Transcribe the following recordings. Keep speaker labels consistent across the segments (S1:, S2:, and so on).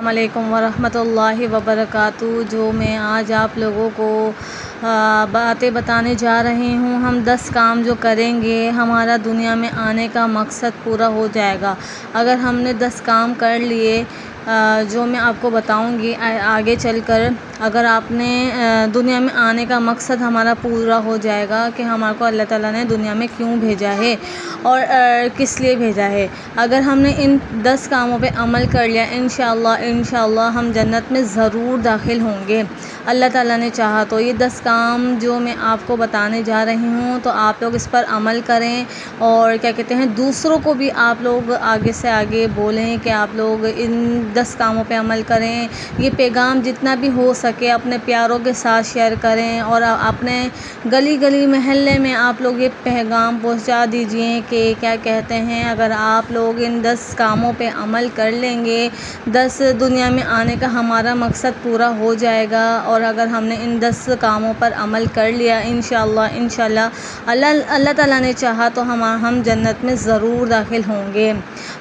S1: السلام علیکم ورحمۃ اللہ وبرکاتہ۔ جو میں آج آپ لوگوں کو باتیں بتانے جا رہی ہوں، ہم 10 کام جو کریں گے ہمارا دنیا میں آنے کا مقصد پورا ہو جائے گا۔ اگر ہم نے 10 کام کر لیے جو میں آپ کو بتاؤں گی آگے چل کر، اگر آپ نے دنیا میں آنے کا مقصد ہمارا پورا ہو جائے گا کہ ہمارے کو اللہ تعالیٰ نے دنیا میں کیوں بھیجا ہے اور کس لیے بھیجا ہے۔ اگر ہم نے ان 10 کاموں پہ عمل کر لیا، انشاءاللہ ہم جنت میں ضرور داخل ہوں گے، اللہ تعالیٰ نے چاہا تو۔ یہ 10 کام جو میں آپ کو بتانے جا رہی ہوں تو آپ لوگ اس پر عمل کریں، اور کیا کہتے ہیں دوسروں کو بھی آپ لوگ آگے سے آگے بولیں کہ آپ لوگ ان 10 کاموں پہ عمل کریں۔ یہ پیغام جتنا بھی ہو سکے اپنے پیاروں کے ساتھ شیئر کریں، اور اپنے گلی گلی محلے میں آپ لوگ یہ پیغام پہنچا دیجئے کہ کیا کہتے ہیں اگر آپ لوگ ان 10 کاموں پہ عمل کر لیں گے، 10 دنیا میں آنے کا ہمارا مقصد پورا ہو جائے گا۔ اور اگر ہم نے ان 10 کاموں پر عمل کر لیا انشاءاللہ اللہ تعالیٰ نے چاہا تو ہم جنت میں ضرور داخل ہوں گے۔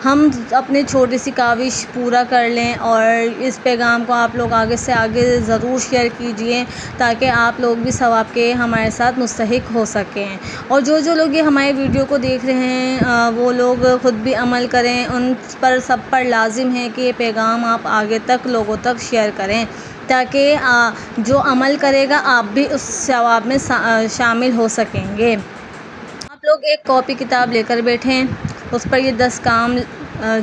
S1: ہم اپنی چھوٹی سی کاوش پورا کر لیں، اور اس پیغام کو آپ لوگ آگے سے آگے ضرور شیئر کیجئے تاکہ آپ لوگ بھی ثواب کے ہمارے ساتھ مستحق ہو سکیں۔ اور جو لوگ یہ ہمارے ویڈیو کو دیکھ رہے ہیں وہ لوگ خود بھی عمل کریں، ان پر سب پر لازم ہے کہ یہ پیغام آپ آگے تک لوگوں تک شیئر کریں تاکہ جو عمل کرے گا آپ بھی اس ثواب میں شامل ہو سکیں گے۔ آپ لوگ ایک کاپی کتاب لے کر بیٹھیں، اس پر یہ 10 کام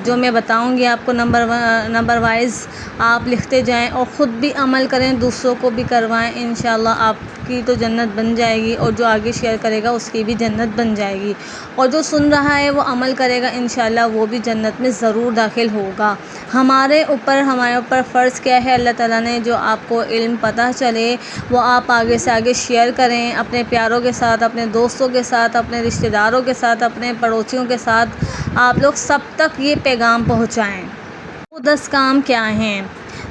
S1: جو میں بتاؤں گی آپ کو نمبر وائز آپ لکھتے جائیں، اور خود بھی عمل کریں، دوسروں کو بھی کروائیں۔ انشاءاللہ آپ کی تو جنت بن جائے گی، اور جو آگے شیئر کرے گا اس کی بھی جنت بن جائے گی، اور جو سن رہا ہے وہ عمل کرے گا انشاءاللہ وہ بھی جنت میں ضرور داخل ہوگا۔ ہمارے اوپر فرض کیا ہے، اللہ تعالیٰ نے جو آپ کو علم پتہ چلے وہ آپ آگے سے آگے شیئر کریں، اپنے پیاروں کے ساتھ، اپنے دوستوں کے ساتھ، اپنے رشتہ داروں کے ساتھ، اپنے پڑوسیوں کے ساتھ آپ لوگ سب تک یہ پیغام پہنچائیں۔ وہ 10 کام کیا ہیں؟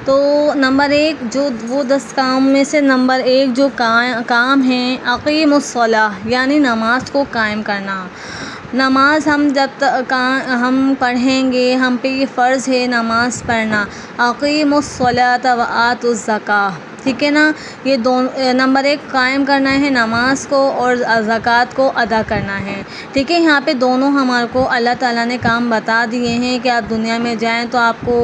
S1: تو نمبر 1 وہ 10 کام میں سے نمبر 1 جو کام ہیں، اقیموا الصلاۃ، یعنی نماز کو قائم کرنا۔ نماز ہم جب تک ہم پڑھیں گے، ہم پہ یہ فرض ہے نماز پڑھنا۔ اقیموا الصلاۃ وآتوا الزکوٰۃ، ٹھیک ہے نا؟ یہ نمبر 1 قائم کرنا ہے نماز کو، اور زکوٰۃ کو ادا کرنا ہے، ٹھیک ہے؟ یہاں پہ دونوں ہمارے کو اللہ تعالیٰ نے کام بتا دیے ہیں کہ آپ دنیا میں جائیں تو آپ کو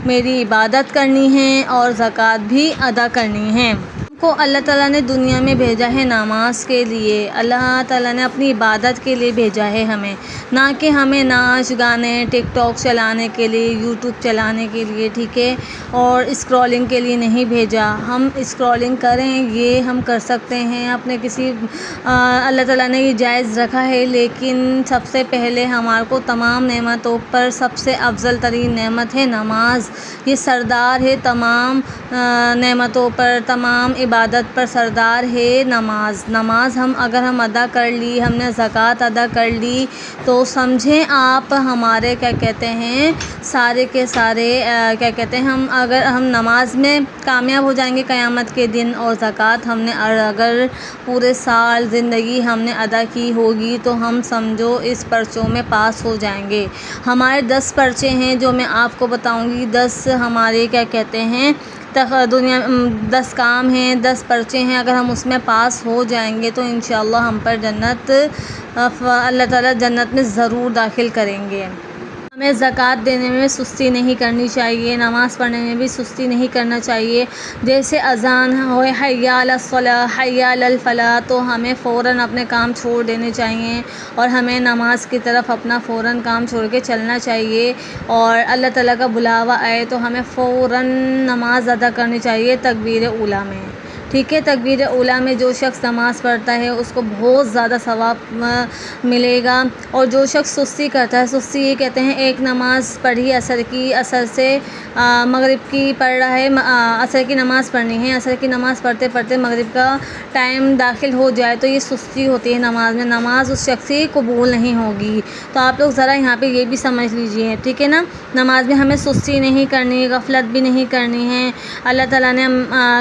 S1: میری عبادت کرنی ہے اور زکوٰۃ بھی ادا کرنی ہے۔ کو اللہ تعالیٰ نے دنیا میں بھیجا ہے نماز کے لیے، اللہ تعالیٰ نے اپنی عبادت کے لیے بھیجا ہے ہمیں، نہ کہ ہمیں ناچ گانے ٹک ٹاک چلانے کے لیے، یوٹیوب چلانے کے لیے، ٹھیک ہے؟ اور اسکرولنگ کے لیے نہیں بھیجا۔ ہم اسکرولنگ کریں یہ ہم کر سکتے ہیں اپنے کسی اللہ تعالیٰ نے یہ جائز رکھا ہے، لیکن سب سے پہلے ہمارے کو تمام نعمتوں پر سب سے افضل ترین نعمت ہے نماز۔ یہ سردار ہے تمام نعمتوں پر، تمام عبادت پر سردار ہے نماز اگر ہم ادا کر لی، ہم نے زکوٰۃ ادا کر لی تو سمجھیں آپ ہمارے کیا کہتے ہیں سارے کے سارے کیا کہتے ہیں اگر ہم نماز میں کامیاب ہو جائیں گے قیامت کے دن، اور زکوٰۃ ہم نے اگر پورے سال زندگی ہم نے ادا کی ہوگی تو ہم سمجھو اس پرچوں میں پاس ہو جائیں گے۔ ہمارے 10 پرچے ہیں جو میں آپ کو بتاؤں گی، 10 ہمارے کیا کہتے ہیں 10 کام ہیں، 10 پرچے ہیں، اگر ہم اس میں پاس ہو جائیں گے تو انشاءاللہ ہم پر اللہ تعالیٰ جنت میں ضرور داخل کریں گے۔ ہمیں زکوٰۃ دینے میں سستی نہیں کرنی چاہیے، نماز پڑھنے میں بھی سستی نہیں کرنا چاہیے۔ جیسے اذان ہوئے حی علی الصلاۃ حی علی الفلاح تو ہمیں فوراً اپنے کام چھوڑ دینے چاہیے، اور ہمیں نماز کی طرف اپنا فوراً کام چھوڑ کے چلنا چاہیے، اور اللہ تعالیٰ کا بلاوا آئے تو ہمیں فوراً نماز ادا کرنی چاہیے تکبیر اولیٰ میں، ٹھیک ہے؟ تکبیر اولیٰ میں جو شخص نماز پڑھتا ہے اس کو بہت زیادہ ثواب ملے گا، اور جو شخص سستی کرتا ہے، سستی یہ کہتے ہیں ایک نماز پڑھی عصر کی، عصر سے مغرب کی پڑھ رہا ہے، عصر کی نماز پڑھنی ہے، عصر کی نماز پڑھتے پڑھتے مغرب کا ٹائم داخل ہو جائے تو یہ سستی ہوتی ہے نماز میں، نماز اس شخص کی قبول نہیں ہوگی۔ تو آپ لوگ ذرا یہاں پہ یہ بھی سمجھ لیجئے، ٹھیک ہے نا؟ نماز میں ہمیں سستی نہیں کرنی، غفلت بھی نہیں کرنی ہے۔ اللہ تعالیٰ نے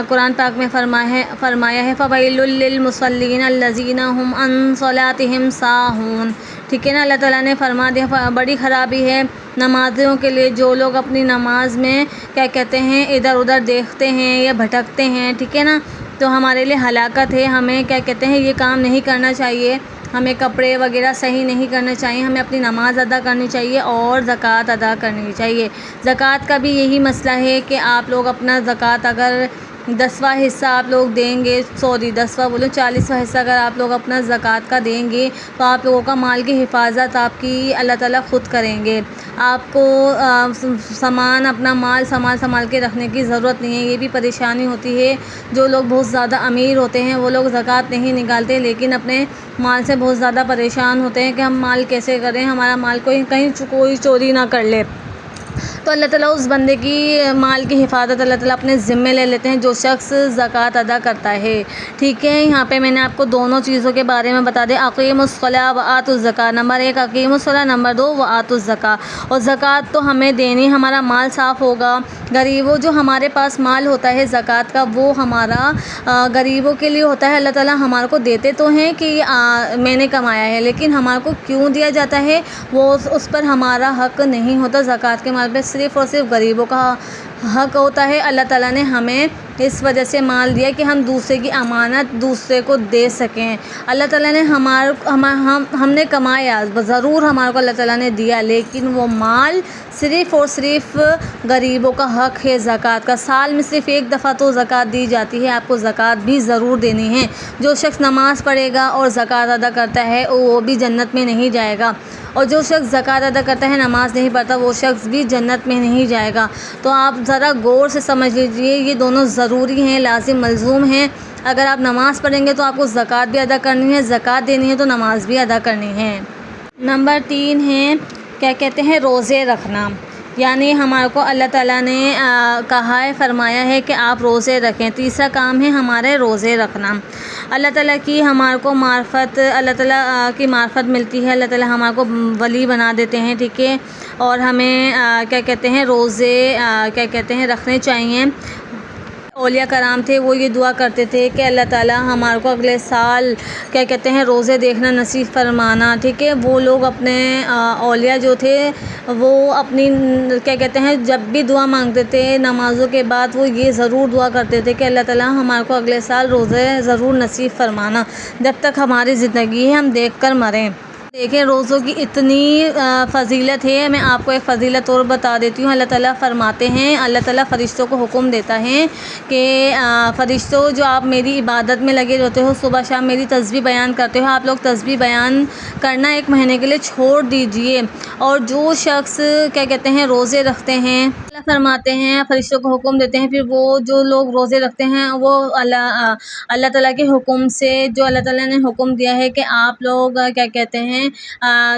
S1: قرآن پاک میں فرمایا فرمایا ہے فویل للمصلین الذین هم عن صلاتهم ساہون، ٹھیک ہے نا۔ اللہ تعالیٰ نے فرما دیا بڑی خرابی ہے نمازیوں کے لیے جو لوگ اپنی نماز میں کیا کہتے ہیں ادھر ادھر دیکھتے ہیں یا بھٹکتے ہیں، ٹھیک ہے نا۔ تو ہمارے لیے ہلاکت ہے، ہمیں کیا کہتے ہیں یہ کام نہیں کرنا چاہیے، ہمیں کپڑے وغیرہ صحیح نہیں کرنا چاہیے، ہمیں اپنی نماز ادا کرنی چاہیے اور زکوٰۃ ادا کرنی چاہیے۔ زکوٰۃ کا بھی یہی مسئلہ ہے کہ آپ لوگ اپنا زکوٰۃ اگر 10واں حصہ آپ لوگ دیں گے، 40واں حصہ اگر آپ لوگ اپنا زکوٰۃ کا دیں گے تو آپ لوگوں کا مال کی حفاظت آپ کی اللہ تعالیٰ خود کریں گے۔ آپ کو اپنا مال سنبھال کے رکھنے کی ضرورت نہیں ہے۔ یہ بھی پریشانی ہوتی ہے، جو لوگ بہت زیادہ امیر ہوتے ہیں وہ لوگ زکوٰۃ نہیں نکالتے، لیکن اپنے مال سے بہت زیادہ پریشان ہوتے ہیں کہ ہم مال کیسے کریں، ہمارا مال کہیں چوری نہ کر لے۔ تو اللہ تعالیٰ اس بندے کی مال کی حفاظت اللہ تعالیٰ اپنے ذمے لے لیتے ہیں جو شخص زکوٰۃ ادا کرتا ہے، ٹھیک ہے۔ یہاں پہ میں نے آپ کو دونوں چیزوں کے بارے میں بتا دیا، اقیموا الصلاۃ وآتوا الزکاۃ، نمبر 1 اقیموا الصلاۃ، نمبر 2 وآتوا الزکاۃ۔ اور زکوٰۃ تو ہمیں دینی، ہمارا مال صاف ہوگا۔ غریبوں جو ہمارے پاس مال ہوتا ہے زکوٰۃ کا وہ ہمارا غریبوں کے لیے ہوتا ہے۔ اللہ تعالیٰ ہمارے کو دیتے تو ہیں کہ میں نے کمایا ہے، لیکن ہمارے کو کیوں دیا جاتا ہے وہ اس پر ہمارا حق نہیں ہوتا۔ زکوٰۃ کے مال پہ صرف اور صرف غریبوں کا حق ہوتا ہے۔ اللہ تعالیٰ نے ہمیں اس وجہ سے مال دیا کہ ہم دوسرے کی امانت دوسرے کو دے سکیں۔ اللہ تعالیٰ نے ہم نے کمایا ضرور، ہمارے کو اللہ تعالیٰ نے دیا، لیکن وہ مال صرف اور صرف غریبوں کا حق ہے زکوٰۃ کا۔ سال میں صرف ایک دفعہ تو زکوٰۃ دی جاتی ہے، آپ کو زکوٰۃ بھی ضرور دینی ہے۔ جو شخص نماز پڑھے گا اور زکوٰۃ ادا کرتا ہے وہ بھی جنت میں نہیں جائے گا، اور جو شخص زکوٰۃ ادا کرتا ہے نماز نہیں پڑھتا وہ شخص بھی جنت میں نہیں جائے گا۔ تو آپ ذرا غور سے سمجھ لیجئے، یہ دونوں ضروری ہیں، لازم ملزوم ہیں۔ اگر آپ نماز پڑھیں گے تو آپ کو زکوٰۃ بھی ادا کرنی ہے، زکوٰۃ دینی ہے تو نماز بھی ادا کرنی ہے۔ نمبر 3 ہے کیا کہتے ہیں روزے رکھنا، یعنی ہمارے کو اللہ تعالیٰ نے کہا ہے، فرمایا ہے کہ آپ روزے رکھیں۔ تیسرا کام ہے ہمارے روزے رکھنا۔ اللہ تعالیٰ کی ہمارے کو معرفت، اللہ تعالیٰ کی معرفت ملتی ہے، اللہ تعالیٰ ہمارے کو ولی بنا دیتے ہیں، ٹھیک ہے۔ اور ہمیں کیا کہتے ہیں روزے کیا کہتے ہیں رکھنے چاہیے۔ اولیاء کرام تھے وہ یہ دعا کرتے تھے کہ اللہ تعالیٰ ہمارے کو اگلے سال کیا کہتے ہیں روزے دیکھنا نصیب فرمانا، ٹھیک ہے۔ وہ لوگ اپنے اولیاء جو تھے وہ اپنی کیا کہتے ہیں جب بھی دعا مانگتے تھے نمازوں کے بعد وہ یہ ضرور دعا کرتے تھے کہ اللہ تعالیٰ ہمارے کو اگلے سال روزے ضرور نصیب فرمانا، جب تک ہماری زندگی ہے ہم دیکھ کر مریں۔ دیکھیں روزوں کی اتنی فضیلت ہے، میں آپ کو ایک فضیلت اور بتا دیتی ہوں۔ اللہ تعالیٰ فرماتے ہیں، اللہ تعالیٰ فرشتوں کو حکم دیتا ہے کہ فرشتوں جو آپ میری عبادت میں لگے رہتے ہو، صبح شام میری تسبیح بیان کرتے ہو، آپ لوگ تسبیح بیان کرنا 1 مہینے کے لیے چھوڑ دیجئے۔ اور جو شخص کیا کہتے ہیں روزے رکھتے ہیں، اللہ فرماتے ہیں فرشتوں کو حکم دیتے ہیں، پھر وہ جو لوگ روزے رکھتے ہیں وہ اللہ تعالیٰ کے حکم سے، جو اللہ تعالیٰ نے حکم دیا ہے کہ آپ لوگ کیا کہتے ہیں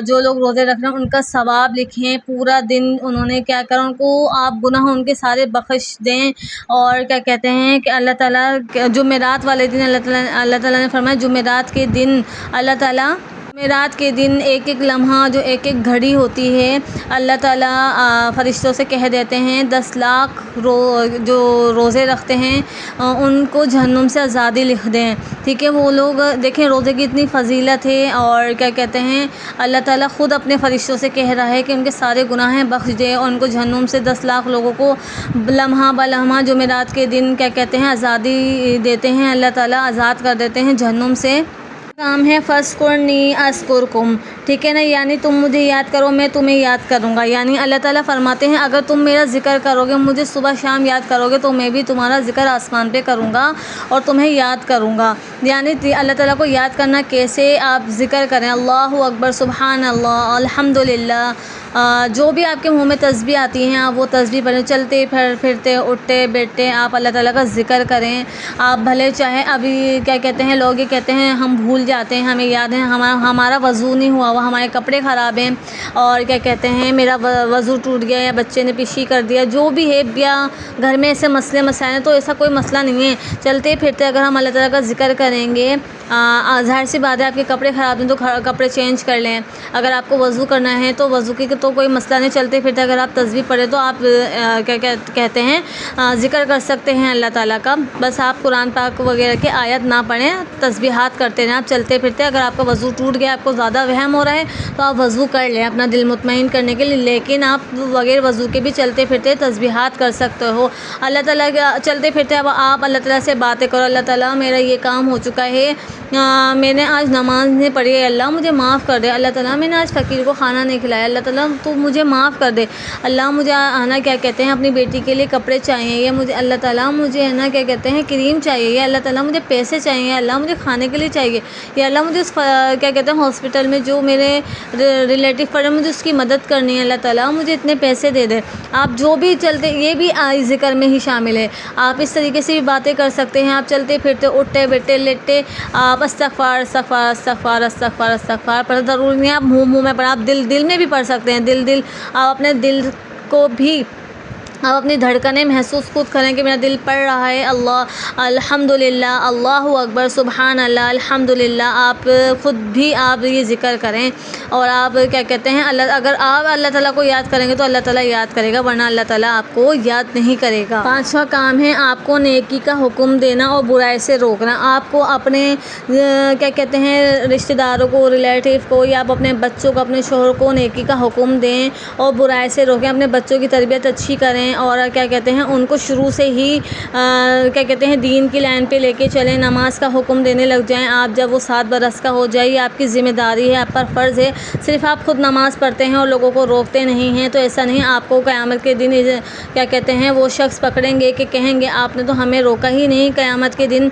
S1: جو لوگ روزے رکھ رہے ہیں ان کا ثواب لکھیں، پورا دن انہوں نے کیا کرا، ان کو آپ گناہ ان کے سارے بخش دیں۔ اور کیا کہتے ہیں کہ اللہ تعالیٰ جمعرات والے دن اللہ تعالیٰ نے فرمایا جمعرات کے دن اللہ تعالیٰ جمعرات کے دن ایک ایک لمحہ جو ایک ایک گھڑی ہوتی ہے اللہ تعالیٰ فرشتوں سے کہہ دیتے ہیں 10 لاکھ جو روزے رکھتے ہیں ان کو جہنم سے آزادی لکھ دیں، ٹھیک ہے۔ وہ لوگ دیکھیں روزے کی اتنی فضیلت ہے، اور کیا کہتے ہیں اللہ تعالیٰ خود اپنے فرشتوں سے کہہ رہا ہے کہ ان کے سارے گناہیں بخش دے، اور ان کو جہنم سے 10 لاکھ لوگوں کو لمحہ بلمحہ جمعرات کے دن کیا کہتے ہیں آزادی دیتے ہیں، اللہ تعالیٰ آزاد کر دیتے ہیں جہنم سے۔ کام ہے فاذکرنی اذکرکم، ٹھیک ہے نا، یعنی تم مجھے یاد کرو میں تمہیں یاد کروں گا۔ یعنی اللہ تعالیٰ فرماتے ہیں اگر تم میرا ذکر کرو گے، مجھے صبح شام یاد کرو گے، تو میں بھی تمہارا ذکر آسمان پہ کروں گا اور تمہیں یاد کروں گا۔ یعنی اللہ تعالیٰ کو یاد کرنا کیسے، آپ ذکر کریں اللہ اکبر، سبحان اللہ، الحمدللہ، جو بھی آپ کے منہ میں تسبیح آتی ہیں آپ وہ تسبیح پڑھیں، چلتے پھرتے اٹھتے بیٹھتے آپ اللہ تعالیٰ کا ذکر کریں۔ آپ بھلے چاہے ابھی کیا کہتے ہیں لوگ یہ کہتے ہیں ہم بھول جاتے ہیں، ہمیں یاد ہے ہمارا وضو نہیں ہوا ہوا، ہمارے کپڑے خراب ہیں، اور کیا کہتے ہیں میرا وضو ٹوٹ گیا یا بچے نے پیشی کر دیا، جو بھی ہے، یا گھر میں ایسے مسئلے مسائل ہیں، تو ایسا کوئی مسئلہ نہیں ہے، چلتے پھرتے اگر ہم اللہ تعالیٰ کا ذکر کریں گے، ظاہر سی بات ہے آپ کے کپڑے خراب ہیں تو کپڑے چینج کر لیں، اگر آپ کو وضو کرنا ہے تو وضو کی تو کوئی مسئلہ نہیں، چلتے پھرتے اگر آپ تسبیح پڑھیں تو آپ کیا کہتے ہیں ذکر کر سکتے ہیں اللہ تعالیٰ کا۔ بس آپ قرآن پاک وغیرہ کے آیت نہ پڑھیں، تسبیحات کرتے رہیں آپ چلتے پھرتے۔ اگر آپ کا وضو ٹوٹ گیا، آپ کو زیادہ وہم ہو رہا ہے تو آپ وضو کر لیں اپنا دل مطمئن کرنے کے لیے، لیکن آپ بغیر وضو کے بھی چلتے پھرتے تسبیحات کر سکتے ہو۔ اللہ تعالیٰ کے چلتے پھرتے اب آپ اللہ تعالیٰ سے باتیں کرو، اللہ تعالیٰ میرا یہ کام ہو چکا ہے، میں نے آج نماز نہیں پڑھی ہے، اللہ مجھے معاف کر دے، اللہ تعالیٰ میں نے آج فقیر کو کھانا نہیں کھلایا، اللہ تعالیٰ تو مجھے معاف کر دے، اللہ مجھے نا کیا کہتے ہیں اپنی بیٹی کے لیے کپڑے چاہیے، یا مجھے اللہ تعالیٰ مجھے ہے نا کیا کہتے ہیں کریم چاہیے، یا اللہ تعالیٰ مجھے پیسے چاہیے، یا اللہ مجھے کھانے کے لیے چاہیے، یا اللہ مجھے کیا کہتے ہیں ہاسپٹل میں جو میرے ریلیٹیو پڑے مجھے اس کی مدد کرنی ہے، اللہ تعالیٰ مجھے اتنے پیسے دے دے۔ آپ جو بھی چلتے، یہ بھی ذکر میں ہی شامل ہے، آپ اس طریقے سے بھی باتیں کر سکتے ہیں۔ آپ چلتے پھرتے اٹھتے بیٹھتے لیٹتے آپ استغفار استغفار استغفار استغفار استغفار پڑھ، ضروری نہیں آپ منہ میں پڑھ، آپ دل میں بھی پڑھ سکتے ہیں، دل آپ اپنے دل کو بھی آپ اپنی دھڑکنیں محسوس خود کریں کہ میرا دل پڑھ رہا ہے، اللہ الحمدللہ اللہ اکبر سبحان اللہ الحمدللہ، آپ خود بھی آپ یہ ذکر کریں، اور آپ کیا کہتے ہیں اگر آپ اللہ تعالیٰ کو یاد کریں گے تو اللہ تعالیٰ یاد کرے گا، ورنہ اللہ تعالیٰ آپ کو یاد نہیں کرے گا۔ پانچواں کام ہے آپ کو نیکی کا حکم دینا اور برائی سے روکنا۔ آپ کو اپنے کیا کہتے ہیں رشتہ داروں کو، ریلیٹیو کو، یا آپ اپنے بچوں کو، اپنے شوہر کو نیکی کا حکم دیں اور برائی سے روکیں، اپنے بچوں کی تربیت اچھی کریں، اور کیا کہتے ہیں ان کو شروع سے ہی کیا کہتے ہیں دین کی لائن پہ لے کے چلیں، نماز کا حکم دینے لگ جائیں۔ آپ جب وہ 7 برس کا ہو جائے، یہ آپ کی ذمہ داری ہے، آپ پر فرض ہے، صرف آپ خود نماز پڑھتے ہیں اور لوگوں کو روکتے نہیں ہیں تو ایسا نہیں، آپ کو قیامت کے دن کیا کہتے ہیں وہ شخص پکڑیں گے کہ کہیں گے آپ نے تو ہمیں روکا ہی نہیں، قیامت کے دن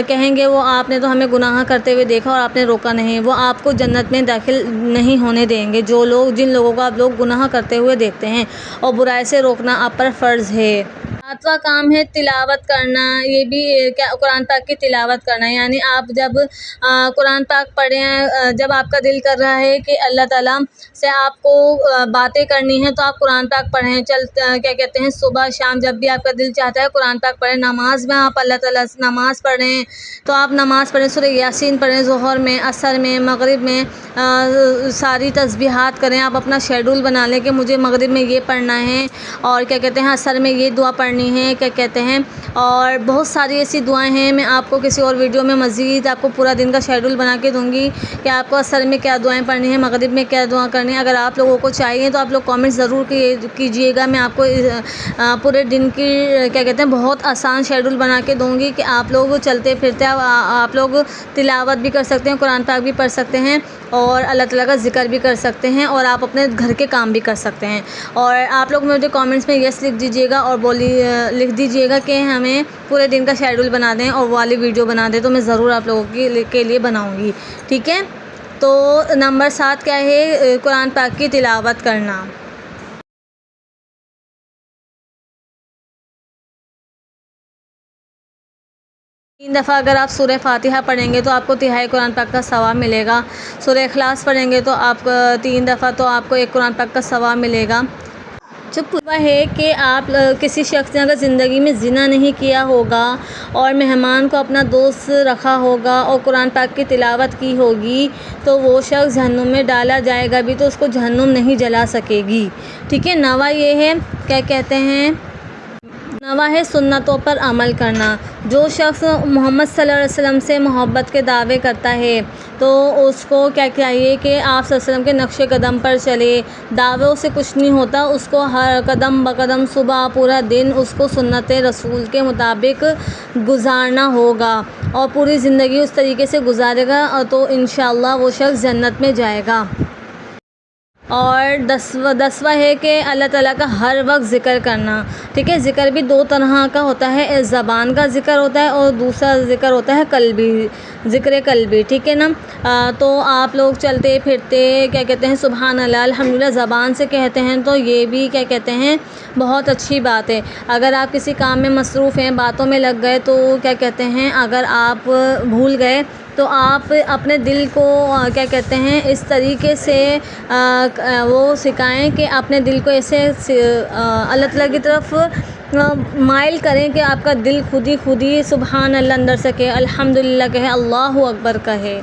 S1: کہیں گے وہ آپ نے تو ہمیں گناہ کرتے ہوئے دیکھا اور آپ نے روکا نہیں، وہ آپ کو جنت میں داخل نہیں ہونے دیں گے، جن لوگوں کو آپ لوگ گناہ کرتے ہوئے دیکھتے ہیں، اور برائی سے روکنا آپ پر فرض ہے۔ 7واں کام ہے تلاوت کرنا، یہ بھی قرآن پاک کی تلاوت کرنا، یعنی آپ جب قرآن پاک پڑھیں، جب آپ کا دل کر رہا ہے کہ اللہ تعالیٰ سے آپ کو باتیں کرنی ہیں تو آپ قرآن پاک پڑھیں، کیا کہتے ہیں صبح شام جب بھی آپ کا دل چاہتا ہے قرآن پاک پڑھیں، نماز میں آپ اللہ تعالیٰ سے نماز پڑھیں تو آپ نماز پڑھیں، سورہ یاسین پڑھیں، ظہر میں، عصر میں، مغرب میں ساری تسبیحات کریں، آپ اپنا شیڈول بنا لیں کہ مجھے مغرب میں یہ پڑھنا ہے، اور کیا کہتے ہیں عصر میں یہ دعا پڑھنی ہے، کیا کہتے ہیں، اور بہت ساری ایسی دعائیں ہیں، میں آپ کو کسی اور ویڈیو میں مزید آپ کو پورا دن کا شیڈول بنا کے دوں گی کہ آپ کو عصر میں کیا دعائیں پڑھنی ہیں، مغرب میں کیا دعا کرنی ہے۔ اگر آپ لوگوں کو چاہیے تو آپ لوگ کامنٹ ضرور کیجیے گا، میں آپ کو پورے دن کی کیا کہتے ہیں بہت آسان شیڈول بنا کے دوں گی کہ آپ لوگ چلتے پھرتے آپ لوگ تلاوت بھی کر سکتے ہیں، قرآن پاک بھی پڑھ سکتے ہیں، اور اللہ تعالیٰ کا ذکر بھی کر سکتے ہیں، اور آپ اپنے گھر کے کام بھی کر سکتے ہیں۔ اور آپ لوگ مجھے کامنٹس میں یس لکھ دیجیے گا، اور لکھ دیجیے گا کہ ہمیں پورے دن کا شیڈول بنا دیں اور والی ویڈیو بنا دیں، تو میں ضرور آپ لوگوں کے لیے بناؤں گی، ٹھیک ہے۔ تو نمبر 7 کیا ہے؟ قرآن پاک کی تلاوت کرنا۔ 3 دفعہ اگر آپ سورہ فاتحہ پڑھیں گے تو آپ کو تہائی قرآن پاک کا ثواب ملے گا، سورہ اخلاص پڑھیں گے تو آپ 3 دفعہ تو آپ کو 1 قرآن پاک کا ثواب ملے گا۔ جو پورا ہے کہ آپ کسی شخص نے اگر زندگی میں زنا نہیں کیا ہوگا اور مہمان کو اپنا دوست رکھا ہوگا اور قرآن پاک کی تلاوت کی ہوگی تو وہ شخص جہنم میں ڈالا جائے گا بھی تو اس کو جہنم نہیں جلا سکے گی، ٹھیک ہے۔ نواں یہ ہے، کیا کہتے ہیں، نواں ہے سنتوں پر عمل کرنا۔ جو شخص محمد صلی اللہ علیہ وسلم سے محبت کے دعوے کرتا ہے تو اس کو کیا چاہیے کہ آپ صلی اللہ علیہ وسلم کے نقش قدم پر چلے، دعووں سے کچھ نہیں ہوتا، اس کو ہر قدم بقدم صبح پورا دن اس کو سنت رسول کے مطابق گزارنا ہوگا اور پوری زندگی اس طریقے سے گزارے گا تو انشاءاللہ وہ شخص جنت میں جائے گا۔ اور 10واں ہے کہ اللہ تعالیٰ کا ہر وقت ذکر کرنا، ٹھیک ہے۔ ذکر بھی 2 طرح کا ہوتا ہے، زبان کا ذکر ہوتا ہے اور دوسرا ذکر ہوتا ہے قلبی، ذکر قلبی، ٹھیک ہے نا۔ تو آپ لوگ چلتے پھرتے کیا کہتے ہیں سبحان اللہ الحمدللہ زبان سے کہتے ہیں تو یہ بھی کیا کہتے ہیں بہت اچھی بات ہے۔ اگر آپ کسی کام میں مصروف ہیں، باتوں میں لگ گئے تو کیا کہتے ہیں اگر آپ بھول گئے تو آپ اپنے دل کو کیا کہتے ہیں اس طریقے سے وہ سکھائیں کہ اپنے دل کو ایسے اللہ تعالیٰ کی طرف مائل کریں کہ آپ کا دل خود ہی سبحان اللہ اندر سے کہے، الحمدللہ کہے، اللہ اکبر کہے۔